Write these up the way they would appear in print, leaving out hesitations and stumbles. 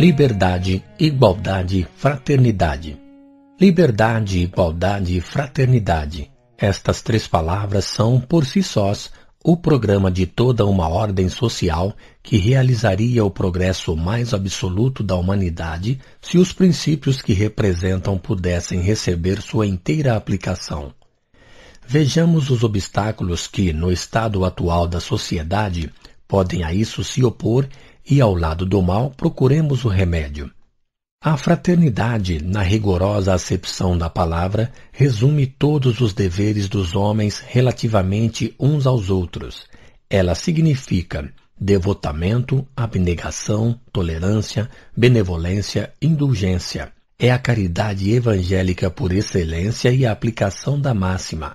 Liberdade, igualdade, fraternidade. Liberdade, igualdade e fraternidade. Estas três palavras são, por si sós, o programa de toda uma ordem social que realizaria o progresso mais absoluto da humanidade se os princípios que representam pudessem receber sua inteira aplicação. Vejamos os obstáculos que, no estado atual da sociedade, podem a isso se opor e, ao lado do mal, procuremos o remédio. A fraternidade, na rigorosa acepção da palavra, resume todos os deveres dos homens relativamente uns aos outros. Ela significa devotamento, abnegação, tolerância, benevolência, indulgência. É a caridade evangélica por excelência e a aplicação da máxima: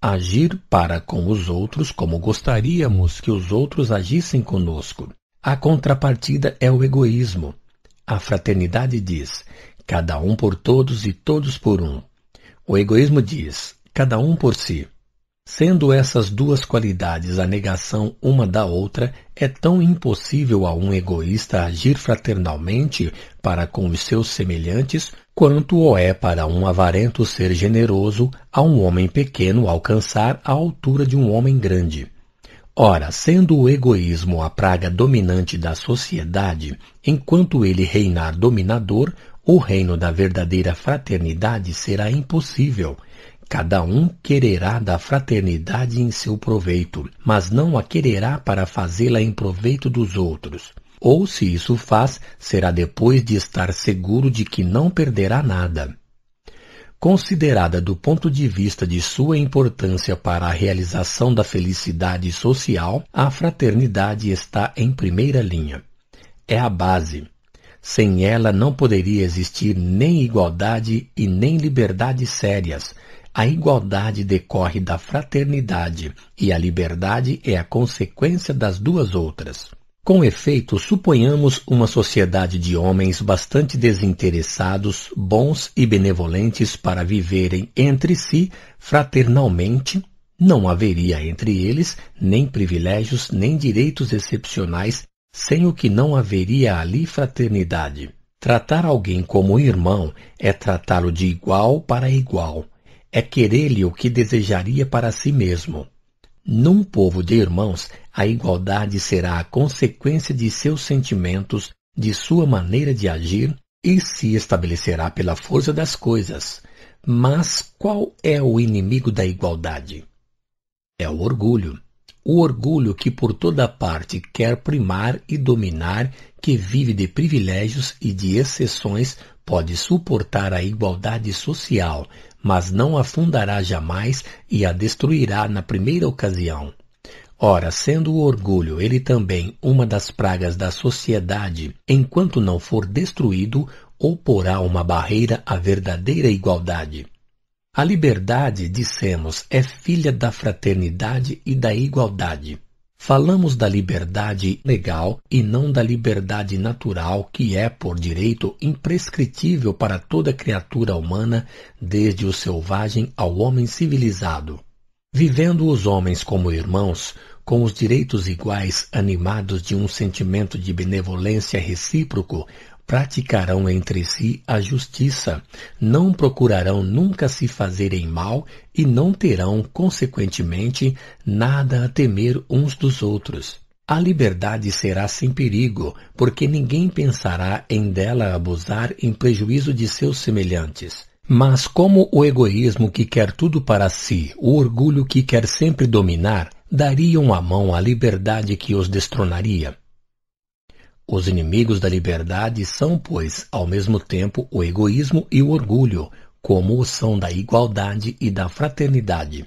agir para com os outros como gostaríamos que os outros agissem conosco. A contrapartida é o egoísmo. A fraternidade diz, cada um por todos e todos por um. O egoísmo diz, cada um por si. Sendo essas duas qualidades a negação uma da outra, é tão impossível a um egoísta agir fraternalmente para com os seus semelhantes, quanto o é para um avarento ser generoso a um homem pequeno alcançar a altura de um homem grande. Ora, sendo o egoísmo a praga dominante da sociedade, enquanto ele reinar dominador, o reino da verdadeira fraternidade será impossível. Cada um quererá da fraternidade em seu proveito, mas não a quererá para fazê-la em proveito dos outros. Ou, se isso faz, será depois de estar seguro de que não perderá nada. Considerada do ponto de vista de sua importância para a realização da felicidade social, a fraternidade está em primeira linha. É a base. Sem ela não poderia existir nem igualdade e nem liberdade sérias. A igualdade decorre da fraternidade e a liberdade é a consequência das duas outras. Com efeito, suponhamos uma sociedade de homens bastante desinteressados, bons e benevolentes para viverem entre si fraternalmente. Não haveria entre eles nem privilégios nem direitos excepcionais, sem o que não haveria ali fraternidade. Tratar alguém como irmão é tratá-lo de igual para igual. É querer-lhe o que desejaria para si mesmo. Num povo de irmãos, a igualdade será a consequência de seus sentimentos, de sua maneira de agir, e se estabelecerá pela força das coisas. Mas qual é o inimigo da igualdade? É o orgulho. O orgulho que por toda parte quer primar e dominar, que vive de privilégios e de exceções, pode suportar a igualdade social, mas não a fundará jamais e a destruirá na primeira ocasião. Ora, sendo o orgulho ele também uma das pragas da sociedade, enquanto não for destruído, oporá uma barreira à verdadeira igualdade. A liberdade, dissemos, é filha da fraternidade e da igualdade. Falamos da liberdade legal e não da liberdade natural, que é, por direito, imprescritível para toda criatura humana, desde o selvagem ao homem civilizado. Vivendo os homens como irmãos, com os direitos iguais, animados de um sentimento de benevolência recíproco, praticarão entre si a justiça, não procurarão nunca se fazerem mal e não terão, consequentemente, nada a temer uns dos outros. A liberdade será sem perigo, porque ninguém pensará em dela abusar em prejuízo de seus semelhantes. Mas como o egoísmo que quer tudo para si, o orgulho que quer sempre dominar, dariam a mão à liberdade que os destronaria? Os inimigos da liberdade são, pois, ao mesmo tempo o egoísmo e o orgulho, como o são da igualdade e da fraternidade.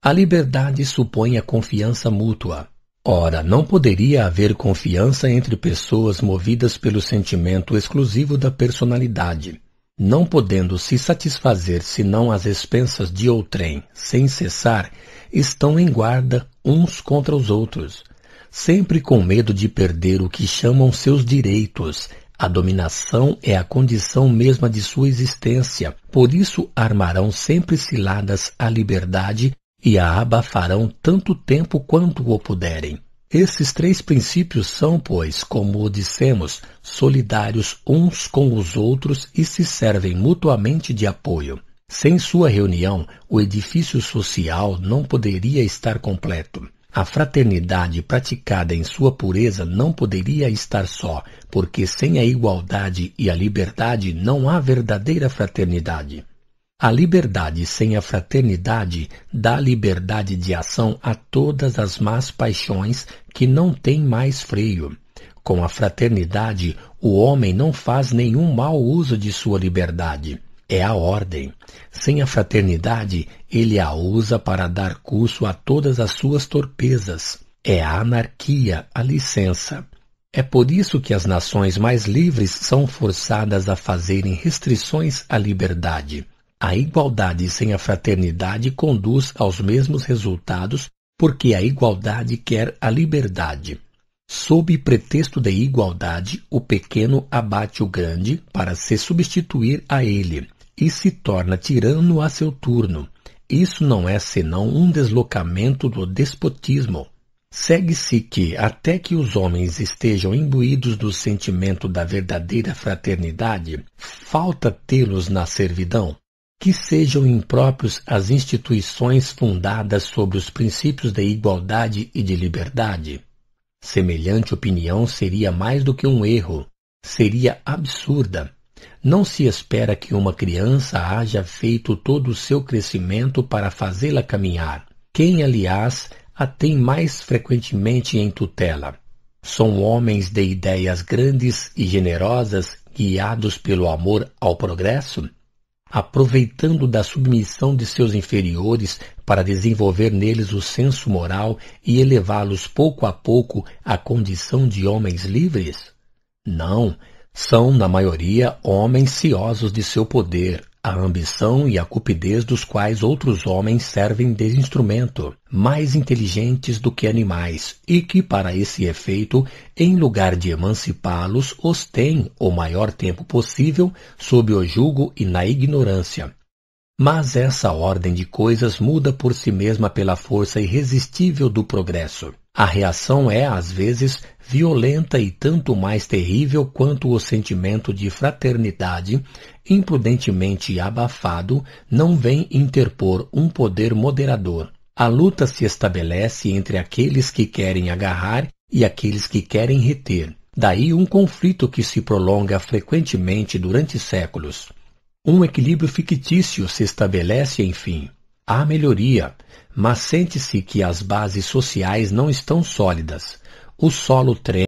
A liberdade supõe a confiança mútua. Ora, não poderia haver confiança entre pessoas movidas pelo sentimento exclusivo da personalidade. Não podendo se satisfazer senão às expensas de outrem, sem cessar, estão em guarda uns contra os outros, sempre com medo de perder o que chamam seus direitos. A dominação é a condição mesma de sua existência, por isso armarão sempre ciladas à liberdade e a abafarão tanto tempo quanto o puderem. Esses três princípios são, pois, como dissemos, solidários uns com os outros e se servem mutuamente de apoio. Sem sua reunião, o edifício social não poderia estar completo. A fraternidade praticada em sua pureza não poderia estar só, porque sem a igualdade e a liberdade não há verdadeira fraternidade. A liberdade sem a fraternidade dá liberdade de ação a todas as más paixões que não têm mais freio. Com a fraternidade, o homem não faz nenhum mau uso de sua liberdade. É a ordem. Sem a fraternidade, ele a usa para dar curso a todas as suas torpezas. É a anarquia, a licença. É por isso que as nações mais livres são forçadas a fazerem restrições à liberdade. A igualdade sem a fraternidade conduz aos mesmos resultados, porque a igualdade quer a liberdade. Sob pretexto de igualdade, o pequeno abate o grande para se substituir a ele, e se torna tirano a seu turno. Isso não é senão um deslocamento do despotismo. Segue-se que, até que os homens estejam imbuídos do sentimento da verdadeira fraternidade, falta tê-los na servidão. Que sejam impróprios as instituições fundadas sobre os princípios de igualdade e de liberdade. Semelhante opinião seria mais do que um erro, seria absurda. Não se espera que uma criança haja feito todo o seu crescimento para fazê-la caminhar. Quem, aliás, a tem mais frequentemente em tutela? São homens de ideias grandes e generosas, guiados pelo amor ao progresso? Aproveitando da submissão de seus inferiores para desenvolver neles o senso moral e elevá-los pouco a pouco à condição de homens livres? Não, são, na maioria, homens ciosos de seu poder, a ambição e a cupidez dos quais outros homens servem de instrumento, mais inteligentes do que animais, e que, para esse efeito, em lugar de emancipá-los, os têm, o maior tempo possível, sob o jugo e na ignorância. Mas essa ordem de coisas muda por si mesma pela força irresistível do progresso. A reação é, às vezes, violenta e tanto mais terrível quanto o sentimento de fraternidade, imprudentemente abafado, não vem interpor um poder moderador. A luta se estabelece entre aqueles que querem agarrar e aqueles que querem reter. Daí um conflito que se prolonga frequentemente durante séculos. Um equilíbrio fictício se estabelece, enfim. Há melhoria, mas sente-se que as bases sociais não estão sólidas. O solo treme